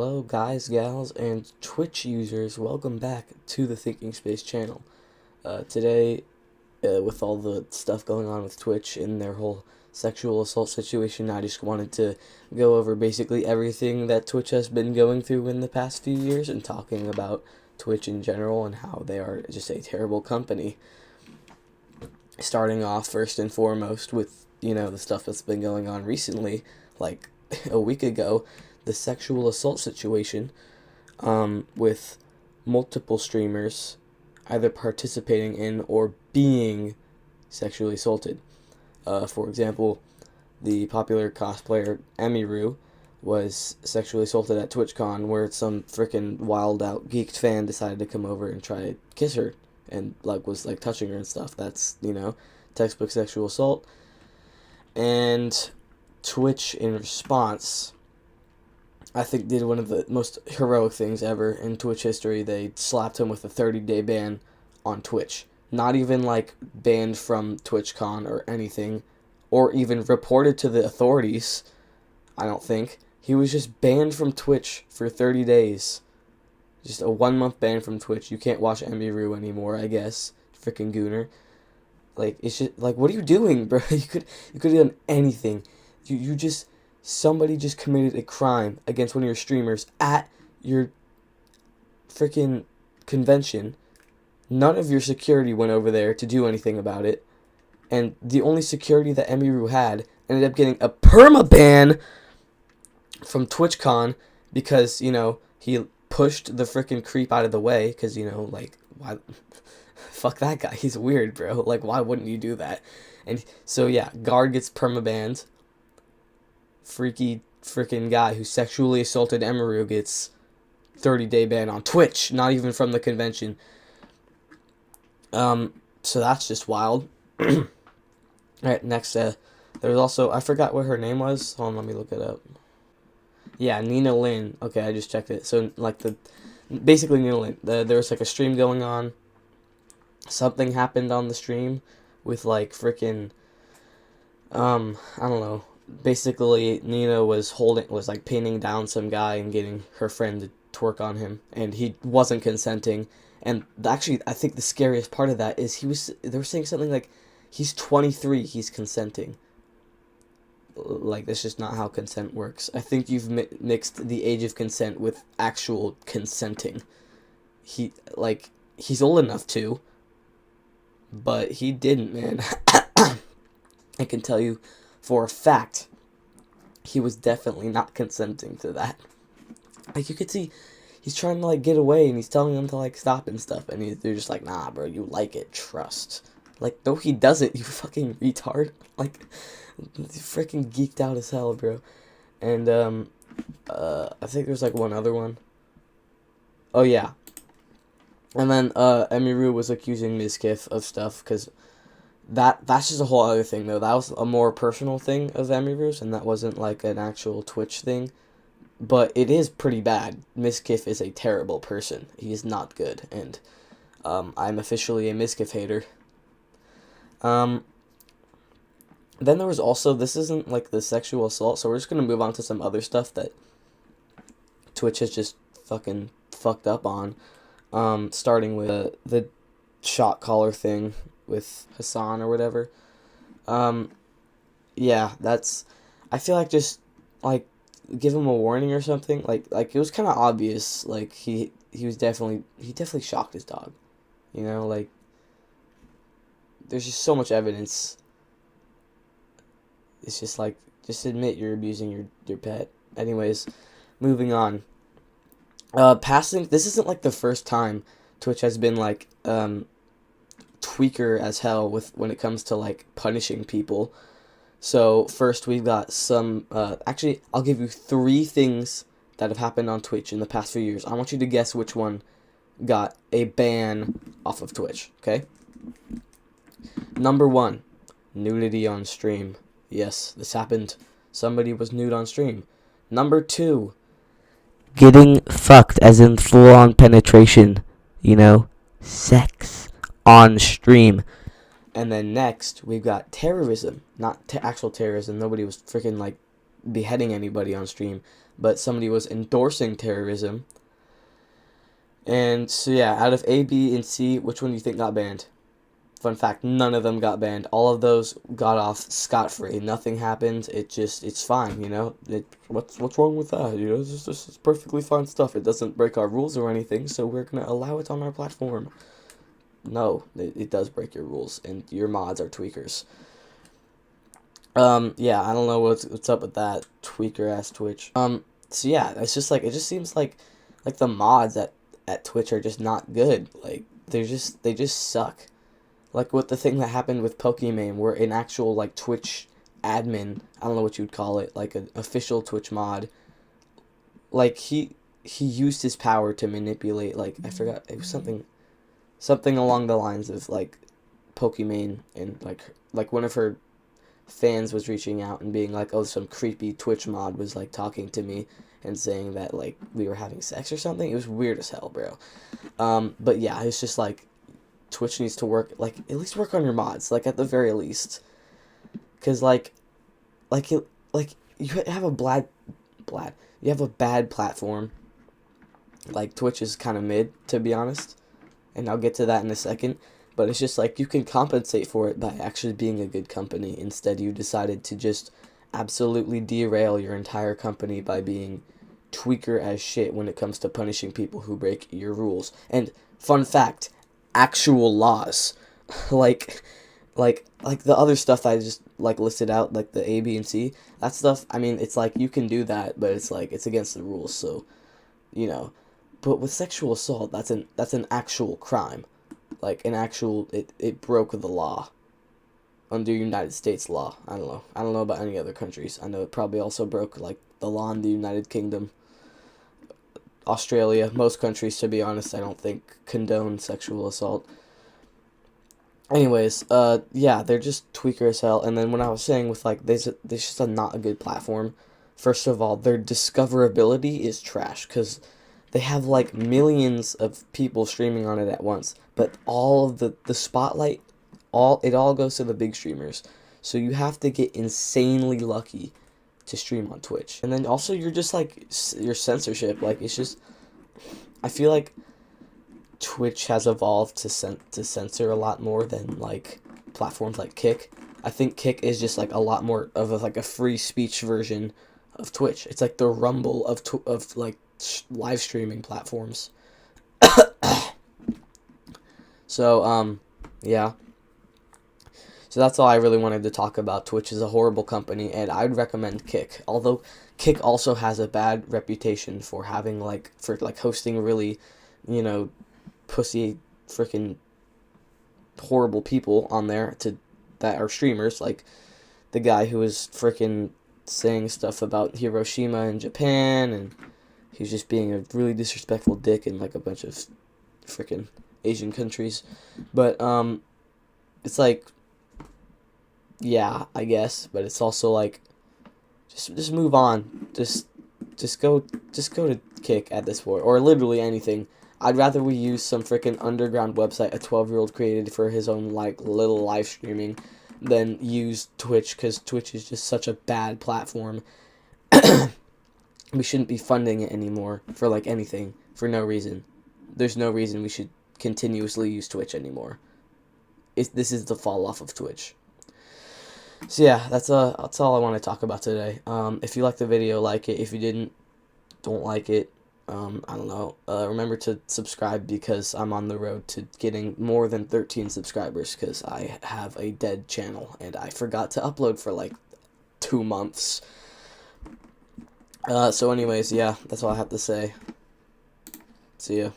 Hello guys, gals, and Twitch users, welcome back to the Thinking Space channel. Today, with all the stuff going on with Twitch and their whole sexual assault situation, I just wanted to go over basically everything that Twitch has been going through in the past few years and talking about Twitch in general and how they are just a terrible company. Starting off first and foremost with, the stuff that's been going on recently, like a week ago, the sexual assault situation, with multiple streamers either participating in or being sexually assaulted. For example, the popular cosplayer Emiru was sexually assaulted at TwitchCon, where some freaking wild out geeked fan decided to come over and try to kiss her and was touching her and stuff. That's textbook sexual assault. And Twitch, in response, I think did one of the most heroic things ever in Twitch history. They slapped him with a 30-day ban on Twitch. Not even banned from TwitchCon or anything, or even reported to the authorities, I don't think. He was just banned from Twitch for 30 days. Just a 1-month ban from Twitch. You can't watch Emiru anymore, I guess. Freaking gooner. It's just, what are you doing, bro? You could have done anything. Somebody just committed a crime against one of your streamers at your freaking convention. None of your security went over there to do anything about it. And the only security that Emiru had ended up getting a permaban from TwitchCon because, he pushed the freaking creep out of the way. Because, why? Fuck that guy. He's weird, bro. Why wouldn't you do that? And so, yeah, Guard gets permabanned. Freaky freaking guy who sexually assaulted Emiru gets 30-day ban on Twitch, not even from the convention. So that's just wild. Alright, next, there was also, I forgot what her name was. Hold on, let me look it up. Yeah, Nina Lynn. Okay, I just checked it. So, basically Nina Lynn. There was, a stream going on. Something happened on the stream with, freaking, I don't know. Basically, Nina was pinning down some guy and getting her friend to twerk on him, and he wasn't consenting. And actually, I think the scariest part of that is they were saying something like, he's 23, he's consenting. That's just not how consent works. I think you've mixed the age of consent with actual consenting. He's old enough to, but he didn't, man. I can tell you for a fact, he was definitely not consenting to that. You could see, he's trying to, get away, and he's telling them to, stop and stuff, and they're just like, nah, bro, you like it, trust. No, he doesn't, you fucking retard. Freaking geeked out as hell, bro. And, I think there's, one other one. Oh, yeah. And then, Emiru was accusing Mizkif of stuff, because that's just a whole other thing, though. That was a more personal thing of Emiru's, and that wasn't, an actual Twitch thing. But it is pretty bad. Mizkif is a terrible person. He is not good, and, I'm officially a Mizkif hater. Then there was also, this isn't, the sexual assault, so we're just gonna move on to some other stuff that Twitch has just fucking fucked up on. Starting with the shot caller thing with Hassan or whatever. Yeah, I feel just, give him a warning or something. It was kind of obvious, he definitely shocked his dog. There's just so much evidence. It's just just admit you're abusing your pet. Anyways, moving on. Passing, this isn't the first time Twitch has been tweaker as hell when it comes to punishing people. So first we've got some, actually I'll give you 3 things that have happened on Twitch in the past few years. I want you to guess which one got a ban off of Twitch, okay? Number 1, nudity on stream. Yes, this happened. Somebody was nude on stream. Number 2, getting fucked, as in full-on penetration. Sex on stream. And then next, we've got terrorism. Not actual terrorism. Nobody was freaking, beheading anybody on stream. but somebody was endorsing terrorism. And so yeah, out of A, B, and C, which one do you think got banned? Fun fact, none of them got banned. All of those got off scot-free. Nothing happened. It's fine, you know? What's wrong with that? You know, it's perfectly fine stuff. It doesn't break our rules or anything, so we're going to allow it on our platform. No, it does break your rules, and your mods are tweakers. Yeah, I don't know what's up with that tweaker-ass Twitch. So yeah, it's just like, it just seems like the mods at Twitch are just not good. Like, they just suck. Like with the thing that happened with Pokimane, where an actual like Twitch admin, I don't know what you'd call it, like an official Twitch mod, like he used his power to manipulate, like, I forgot, it was something along the lines of like Pokimane, and like one of her fans was reaching out and being like, oh, some creepy Twitch mod was like talking to me and saying that like we were having sex or something. It was weird as hell, bro. But yeah, it's just like Twitch needs to work, like, at least work on your mods, like, at the very least, because, like, you have a you have a bad platform, like, Twitch is kind of mid, to be honest, and I'll get to that in a second, but it's just, like, you can compensate for it by actually being a good company. Instead, you decided to just absolutely derail your entire company by being tweaker as shit when it comes to punishing people who break your rules. And, fun fact, actual laws. like the other stuff I just like listed out, like the A, B, and C, that stuff, I mean, it's like you can do that, but it's like it's against the rules, so you know. But with sexual assault, that's an actual crime. Like an actual, it broke the law under United States law. I don't know about any other countries. I know it probably also broke like the law in the United Kingdom, Australia, most countries, to be honest, I don't think condone sexual assault. Anyways, yeah, they're just tweaker as hell. And then when I was saying with like, there's just not a good platform. First of all, their discoverability is trash, because they have like millions of people streaming on it at once, but all of the spotlight, it all goes to the big streamers. So you have to get insanely lucky to stream on Twitch. And then also you're just like, your censorship, like, it's just, I feel like Twitch has evolved to censor a lot more than like platforms like Kick. I think Kick is just like a lot more of like a free speech version of Twitch. It's like the Rumble of like live streaming platforms. So yeah. So that's all I really wanted to talk about. Twitch is a horrible company, and I'd recommend Kick. Although Kick also has a bad reputation for having for hosting really, you know, pussy freaking horrible people on there that are streamers, like the guy who was freaking saying stuff about Hiroshima and Japan, and he was just being a really disrespectful dick in like a bunch of freaking Asian countries. But it's like, yeah, I guess, but it's also like, just move on. Just go to Kick at this point, or literally anything. I'd rather we use some freaking underground website a 12-year-old created for his own like little live streaming than use Twitch, because Twitch is just such a bad platform. We shouldn't be funding it anymore for like anything for no reason. There's no reason we should continuously use Twitch anymore. This is the fall off of Twitch. So yeah, that's all I want to talk about today. If you liked the video, like it. If you didn't, don't like it. I don't know. Remember to subscribe, because I'm on the road to getting more than 13 subscribers, because I have a dead channel and I forgot to upload for like 2 months. So anyways, yeah, that's all I have to say. See ya.